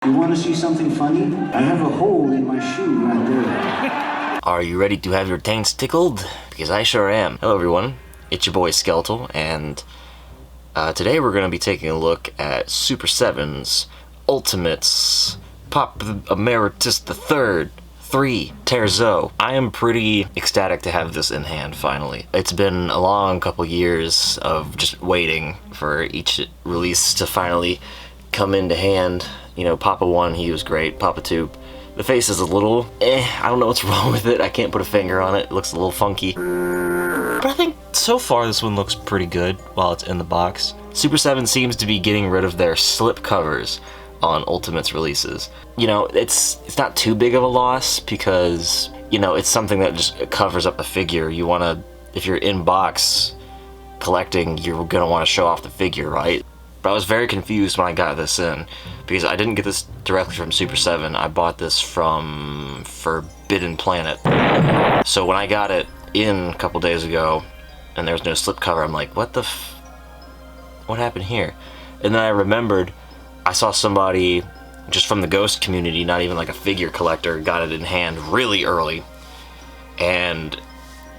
You want to see something funny? I have a hole in my shoe right there. Are you ready to have your taints tickled? Because I sure am. Hello everyone, it's your boy Skeletal, and today we're going to be taking a look at Super7's Ultimates, Papa Emeritus III Ultimates. I am pretty ecstatic to have this in hand, finally. It's been a long couple years of just waiting for each release to finally come into hand. You know, Papa 1, he was great. Papa 2, the face is a little I don't know what's wrong with it. I can't put a finger on it. It looks a little funky. But I think so far this one looks pretty good while it's in the box. Super7 seems to be getting rid of their slip covers on Ultimates releases. You know, it's not too big of a loss because, you know, it's something that just covers up the figure. You want to, if you're in box collecting, you're going to want to show off the figure, right? But I was very confused when I got this in, because I didn't get this directly from Super7. I bought this from Forbidden Planet. So when I got it in a couple days ago, and there was no slipcover, I'm like, what happened here? And then I remembered, I saw somebody just from the Ghost community, not even like a figure collector, got it in hand really early. And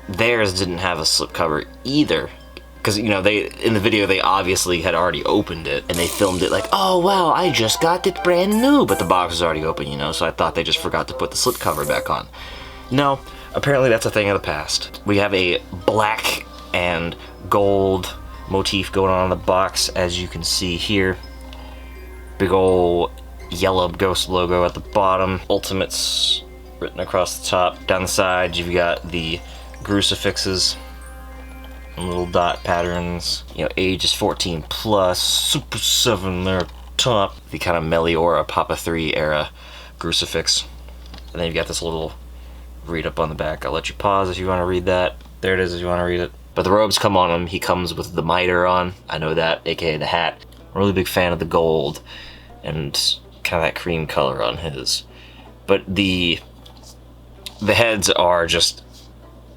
theirs didn't have a slipcover either. Because, you know, in the video, they obviously had already opened it, and they filmed it like, oh, wow, I just got it brand new, but the box was already open, you know, so I thought they just forgot to put the slipcover back on. No, apparently that's a thing of the past. We have a black and gold motif going on in the box, as you can see here. Big ol' yellow Ghost logo at the bottom. Ultimates written across the top. Down the side, you've got the crucifixes. Little dot patterns, you know, age is 14 plus, Super7 there top, the kind of Meliora Papa 3 era crucifix. And then you've got this little read up on the back. I'll let you pause if you want to read that. There it is if you want to read it. But the robes come on him. He comes with the mitre on. I know that, aka the hat. I'm a really big fan of the gold and kind of that cream color on his. But the heads are just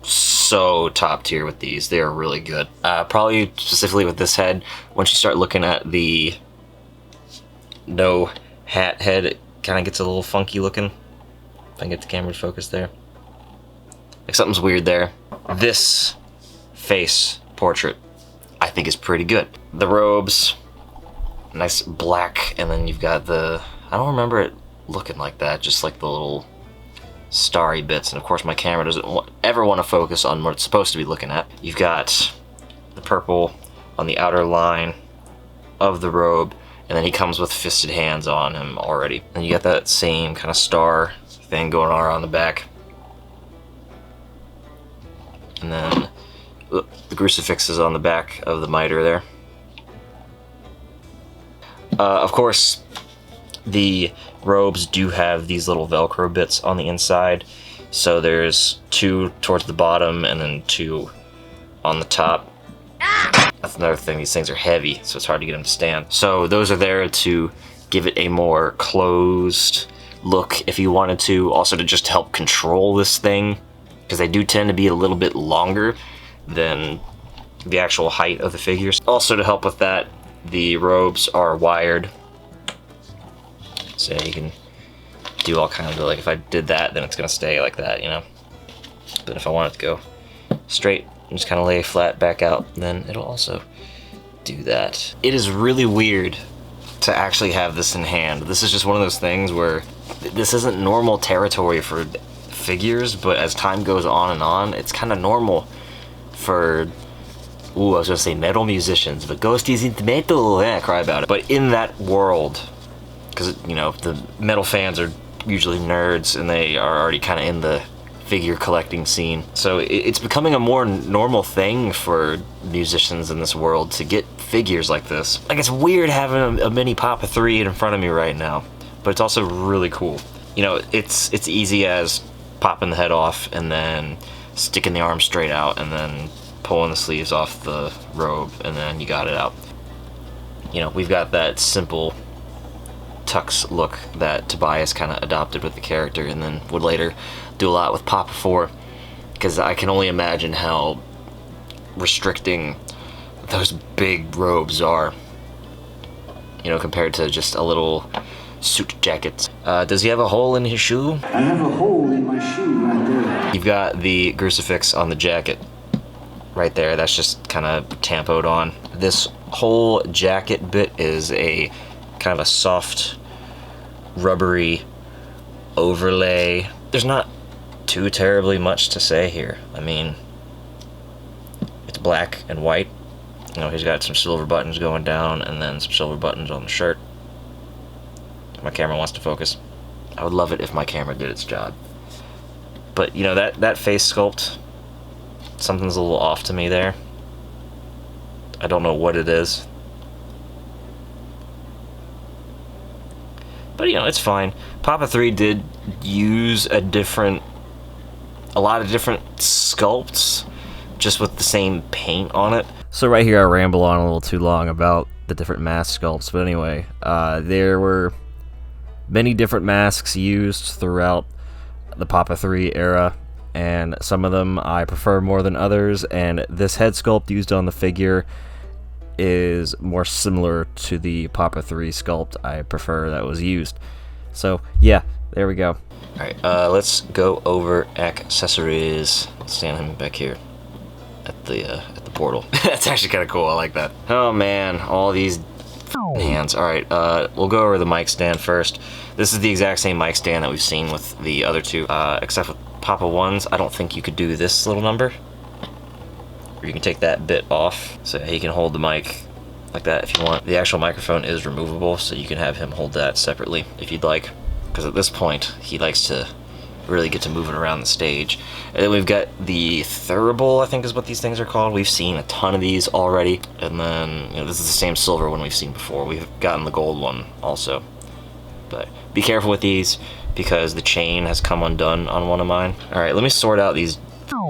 so top tier with these. They are really good. Probably specifically with this head, once you start looking at the no hat head, it kind of gets a little funky looking. If I can get the camera to focus there. Like something's weird there. This face portrait, I think, is pretty good. The robes, nice black, and then you've got the, I don't remember it looking like that, just like the little starry bits, and of course my camera doesn't ever want to focus on what it's supposed to be looking at. You've got the purple on the outer line of the robe, and then he comes with fisted hands on him already. And you got that same kind of star thing going on around the back. And then the crucifix is on the back of the mitre there. Of course, the robes do have these little Velcro bits on the inside. So there's 2 towards the bottom and then 2 on the top. That's another thing, these things are heavy, so it's hard to get them to stand. So those are there to give it a more closed look if you wanted to. Also to just help control this thing, because they do tend to be a little bit longer than the actual height of the figures. Also to help with that, the robes are wired. So you can do all kinds of, like, if I did that, then it's gonna stay like that, you know. But if I want it to go straight and just kind of lay flat back out, then it'll also do that. It is really weird to actually have this in hand. This is just one of those things where this isn't normal territory for figures, but as time goes on, it's kind of normal for, ooh, I was gonna say metal musicians, but Ghost is into metal, yeah, cry about it. But in that world, because, you know, the metal fans are usually nerds and they are already kind of in the figure collecting scene. So it's becoming a more normal thing for musicians in this world to get figures like this. Like, it's weird having a mini Papa 3 in front of me right now, but it's also really cool. You know, it's easy as popping the head off and then sticking the arm straight out and then pulling the sleeves off the robe, and then you got it out. You know, we've got that simple tux look that Tobias kind of adopted with the character, and then would later do a lot with Papa 4, because I can only imagine how restricting those big robes are, you know, compared to just a little suit jackets. Does he have a hole in his shoe? I have a hole in my shoe right there. You've got the crucifix on the jacket right there. That's just kind of tampoed on. This whole jacket bit is a kind of a soft, rubbery overlay. There's not too terribly much to say here. I mean, it's black and white. You know, he's got some silver buttons going down and then some silver buttons on the shirt. My camera wants to focus. I would love it if my camera did its job. But, you know, that face sculpt, something's a little off to me there. I don't know what it is. But, you know, it's fine. Papa 3 did use a lot of different sculpts, just with the same paint on it. So right here I ramble on a little too long about the different mask sculpts, but anyway, there were many different masks used throughout the Papa 3 era, and some of them I prefer more than others, and this head sculpt used on the figure is more similar to the Papa 3 sculpt I prefer that was used. So yeah, there we go. Alright, let's go over accessories. Let's stand him back here at the portal. That's actually kind of cool, I like that. Oh man, all these hands. Alright, we'll go over the mic stand first. This is the exact same mic stand that we've seen with the other two, except with Papa 1's, I don't think you could do this little number. Or you can take that bit off, so he can hold the mic like that if you want. The actual microphone is removable, so you can have him hold that separately if you'd like. Because at this point, he likes to really get to moving around the stage. And then we've got the Thurible, I think is what these things are called. We've seen a ton of these already. And then, you know, this is the same silver one we've seen before. We've gotten the gold one also. But be careful with these, because the chain has come undone on one of mine. Alright, let me sort out these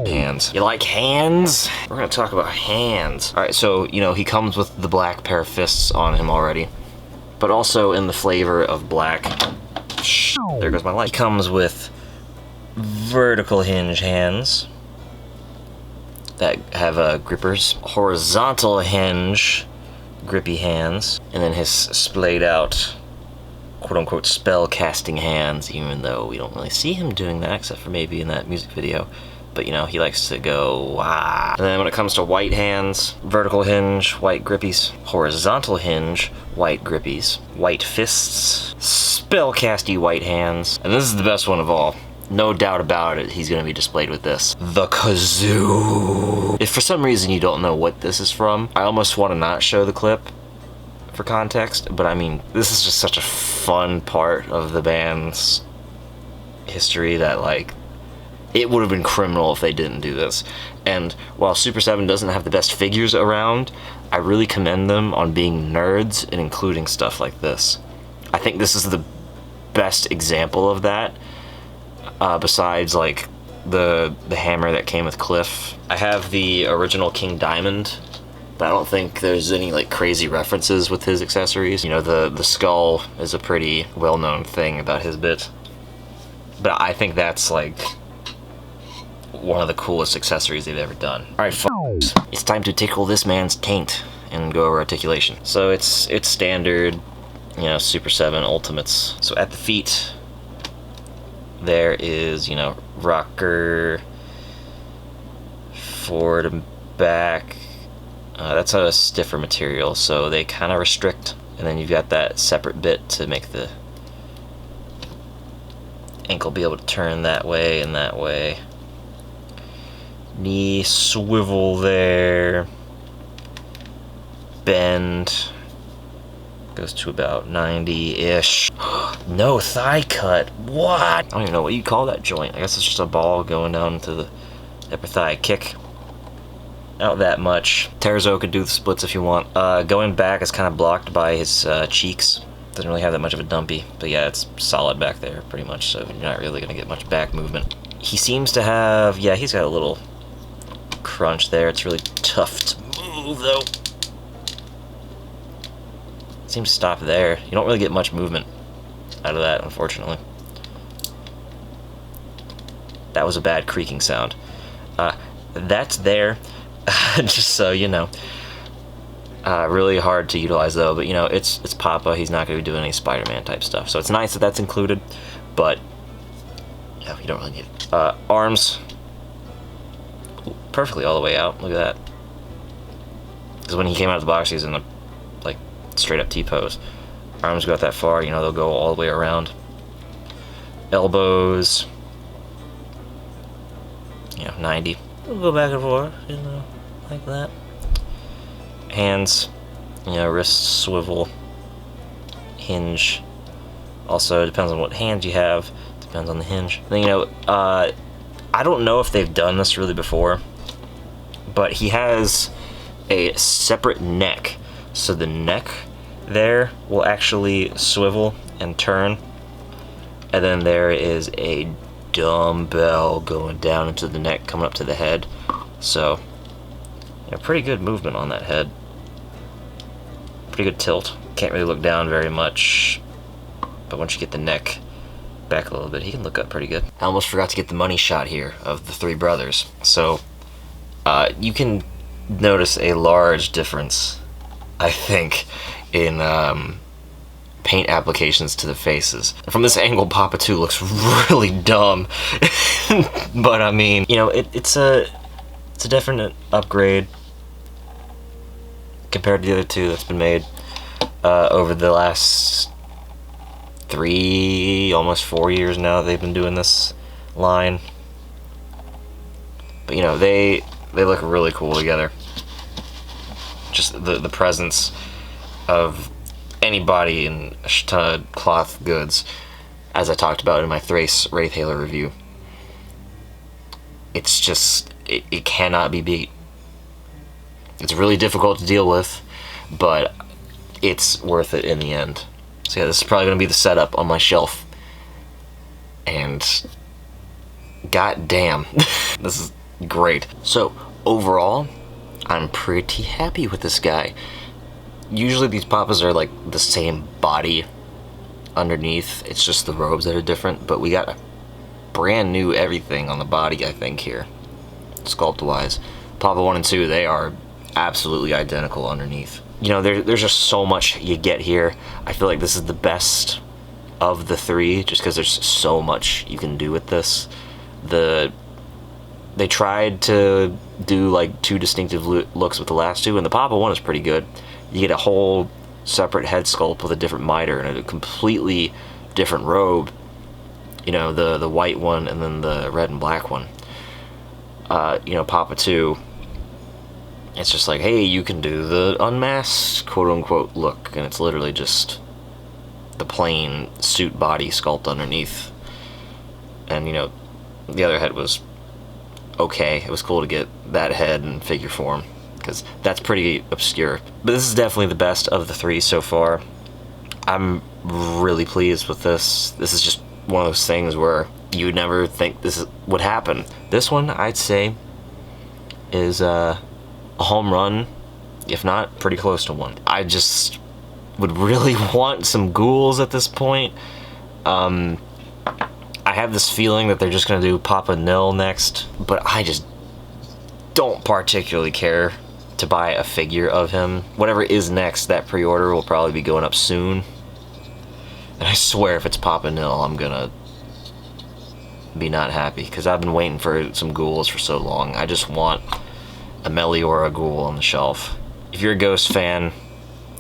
hands. You like hands? We're gonna talk about hands. Alright, so, you know, he comes with the black pair of fists on him already. But also in the flavor of black. There goes my light. He comes with vertical hinge hands that have grippers, horizontal hinge grippy hands, and then his splayed out quote-unquote spell casting hands, even though we don't really see him doing that except for maybe in that music video. But you know, he likes to go wah. And then when it comes to white hands, vertical hinge, white grippies, horizontal hinge, white grippies, white fists, spellcasty white hands, and this is the best one of all. No doubt about it, he's going to be displayed with this. The kazoo. If for some reason you don't know what this is from, I almost want to not show the clip for context, but I mean, this is just such a fun part of the band's history that, like, it would have been criminal if they didn't do this. And while Super7 doesn't have the best figures around, I really commend them on being nerds and including stuff like this. I think this is the best example of that, besides like the hammer that came with Cliff. I have the original King Diamond, but I don't think there's any like crazy references with his accessories. You know, the skull is a pretty well-known thing about his bit, but I think that's like one of the coolest accessories they've ever done. Alright, folks, it's time to tickle this man's taint and go over articulation. So it's standard, you know, Super7 Ultimates. So at the feet, there is, you know, rocker, forward and back. That's a stiffer material, so they kind of restrict. And then you've got that separate bit to make the ankle be able to turn that way and that way. Knee swivel there. Bend. Goes to about 90-ish. No thigh cut. What? I don't even know what you call that joint. I guess it's just a ball going down to the upper thigh. Kick out that much. Terzo could do the splits if you want. Going back is kind of blocked by his cheeks. Doesn't really have that much of a dumpy. But yeah, it's solid back there pretty much, so you're not really going to get much back movement. He seems to have, yeah, he's got a little crunch there. It's really tough to move though. Seems to stop there. You don't really get much movement out of that, unfortunately. That was a bad creaking sound. That's there, just so you know. Really hard to utilize though, but you know, it's Papa. He's not going to be doing any Spider-Man type stuff, so it's nice that that's included, but yeah, you don't really need it. Arms, perfectly all the way out. Look at that. Because when he came out of the box, he was in a like straight up T-pose. Arms go out that far, you know, they'll go all the way around. Elbows, you know, 90. We'll go back and forth, you know, like that. Hands, you know, wrists swivel, hinge. Also, it depends on what hand you have. Depends on the hinge. Then, you know, I don't know if they've done this really before, but he has a separate neck. So the neck there will actually swivel and turn. And then there is a dumbbell going down into the neck, coming up to the head. So, yeah, pretty good movement on that head. Pretty good tilt. Can't really look down very much, but once you get the neck back a little bit, he can look up pretty good. I almost forgot to get the money shot here of the three brothers. So, you can notice a large difference, I think, in paint applications to the faces. From this angle, Papa 2 looks really dumb, but I mean, you know, it's a definite upgrade compared to the other two that's been made over the last 3, almost 4 years now. They've been doing this line, but you know, they look really cool together. Just the presence of anybody in a ton of cloth goods, as I talked about in my Thrace Wraithhaler review. It's just, it cannot be beat. It's really difficult to deal with, but it's worth it in the end. So yeah, this is probably going to be the setup on my shelf. And god damn, this is great. So overall, I'm pretty happy with this guy. Usually these Papas are like the same body underneath. It's just the robes that are different, but we got a brand new everything on the body, I think, here, sculpt-wise. Papa 1 and 2, they are absolutely identical underneath. You know, there's just so much you get here. I feel like this is the best of the three, just because there's so much you can do with this. They tried to do like 2 distinctive looks with the last 2, and the Papa 1 is pretty good. You get a whole separate head sculpt with a different miter and a completely different robe. You know, the white one and then the red and black one. You know, Papa 2, it's just like, hey, you can do the unmasked quote-unquote look, and it's literally just the plain suit body sculpt underneath. And, you know, the other head was okay. It was cool to get that head in figure form, because that's pretty obscure. But this is definitely the best of the 3 so far. I'm really pleased with this. This is just one of those things where you would never think this would happen. This one, I'd say, is a home run, if not pretty close to one. I just would really want some ghouls at this point. I have this feeling that they're just gonna do Papa Nil next, but I just don't particularly care to buy a figure of him. Whatever is next, that pre-order will probably be going up soon. And I swear if it's Papa Nil, I'm gonna be not happy, because I've been waiting for some ghouls for so long. I just want a Meliora ghoul on the shelf. If you're a Ghost fan,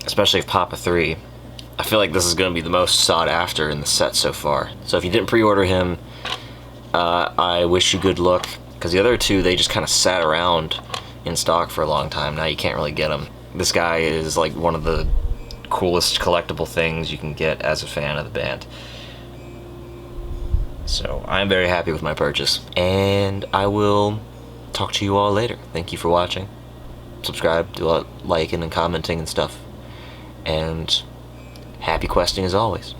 especially if Papa 3, I feel like this is going to be the most sought after in the set so far. So if you didn't pre-order him, I wish you good luck, because the other 2, they just kind of sat around in stock for a long time. Now you can't really get them. This guy is like one of the coolest collectible things you can get as a fan of the band. So I'm very happy with my purchase, and I will talk to you all later. Thank you for watching. Subscribe, do a lot of liking and commenting and stuff, and happy questing as always.